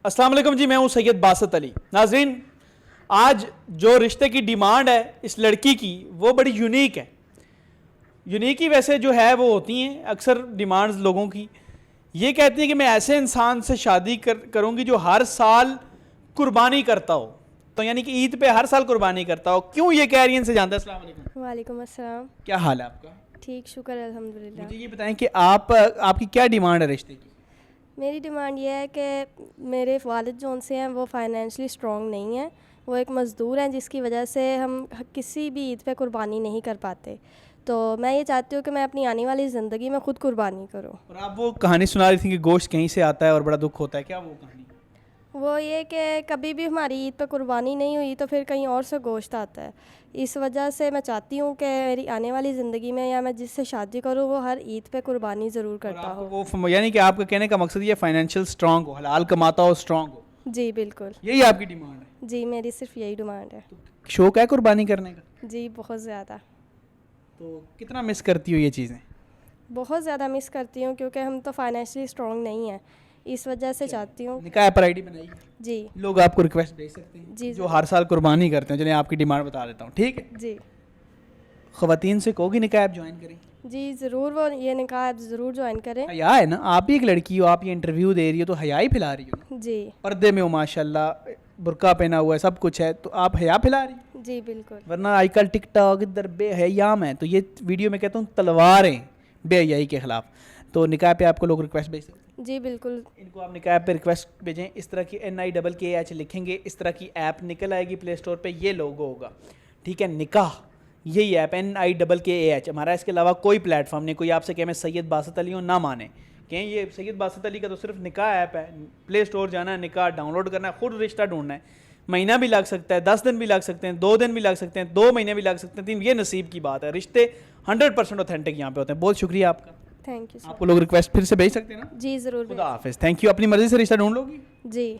अस्सलाम वालेकुम जी, मैं हूं सैयद बासत अली। नाजरीन, आज जो रिश्ते की डिमांड है इस लड़की की वो बड़ी यूनिक है। यूनिक ही वैसे जो है वो होती हैं अक्सर डिमांड्स लोगों की। ये कहती है कि मैं ऐसे इंसान से शादी करूंगी जो हर साल कुर्बानी करता हो, तो यानी कि ईद पे हर साल कुर्बानी करता हो। क्यों ये कह रही है, इनसे जानते हैं। अस्सलाम वालेकुम। वालेकुम अस्सलाम। क्या हाल है आपका? ठीक, शुक्र अल्हम्दुलिल्लाह। मुझे ये बताएं कि आपकी क्या डिमांड है रिश्ते की? मेरी डिमांड ये है कि मेरे वालिद जो उनसे हैं वो फाइनेंशियली स्ट्रॉन्ग नहीं हैं। वो एक मज़दूर हैं जिसकी वजह से हम किसी भी ईद पे कुर्बानी नहीं कर पाते। तो मैं ये चाहती हूँ कि मैं अपनी आने वाली ज़िंदगी में ख़ुद कुर्बानी करूँ। और आप वो कहानी सुना रही थी कि गोश्त कहीं से आता है और बड़ा दुख होता है, क्या वो कहानी? वो ये कि कभी भी हमारी ईद पे कुर्बानी नहीं हुई तो फिर कहीं और से गोश्त आता है। इस वजह से मैं चाहती हूँ कि मेरी आने वाली ज़िंदगी में या मैं जिससे शादी करूँ वो हर ईद पे कुर्बानी ज़रूर करता हो। वो यानी कि आपका कहने का मकसद ये फाइनेंशियल स्ट्रांग हो, हलाल कमाता हो, स्ट्रांग हो। जी बिल्कुल। यही आपकी डिमांड है? जी, मेरी सिर्फ यही डिमांड है। तो शौक है कुर्बानी करने का? जी, बहुत ज़्यादा। तो कितना मिस करती हो ये चीज़ें? बहुत ज़्यादा मिस करती हूँ क्योंकि हम तो फाइनेंशियली स्ट्रॉन्ग नहीं हैं, इस वजह से चाहती हूँ। निकाह पर आईडी बनाई है, जी लोग आपको रिक्वेस्ट भेज सकते हैं जी जो हर साल कुर्बानी करते हैं। चलिए आपकी डिमांड बता देता हूँ, ठीक है? जी ख़वातीन से कहोगी निकाह ऐप ज्वाइन करें? जी ज़रूर, वो ये निकाह आप ज़रूर ज्वाइन करें। हया है ना, आप भी एक लड़की हो, आप ये इंटरव्यू दे रही हो तो हया ही फैला रही हो ना। जी पर्दे में हो माशाल्लाह, बुर्का पहना हुआ है, सब कुछ है, तो आप हया फैला रही हो। जी बिल्कुल। वरना आजकल टिकटॉक इधर बेहयाम है, तो ये वीडियो में कहता हूँ तलवारें बेहयाई के खिलाफ। तो निकाह पे आपको लोग रिक्वेस्ट भेज सकते हैं। जी बिल्कुल। इनको आप निकाह पे रिक्वेस्ट भेजें, इस तरह की NIKH लिखेंगे, इस तरह की ऐप निकल आएगी प्ले स्टोर पे, ये लोगो होगा, ठीक है? निकाह यही ऐप NIKH हमारा, इसके अलावा कोई प्लेटफॉर्म नहीं। कोई आपसे कहे मैं सैयद बासत अली हूँ, ना माने, कहें ये सैयद बासत अली का तो सिर्फ निकाह ऐप है। प्ले स्टोर जाना है, निकाह डाउनलोड करना है, खुद रिश्ता ढूंढना है। महीना भी लग सकता है, 10 दिन भी लग सकते हैं, 2 दिन भी लग सकते हैं, 2 महीने भी लग सकते हैं, 3। ये नसीब की बात है। रिश्ते 100% ऑथेंटिक यहाँ पे होते हैं। बहुत शुक्रिया आपका। Thank you sir. आपको लोग रिक्वेस्ट फिर से भेज सकते हैं ना? जी ज़रूर। खुदा हाफिज़। Thank you. अपनी मर्ज़ी से रिश्ता ढूंढ लोगी? जी।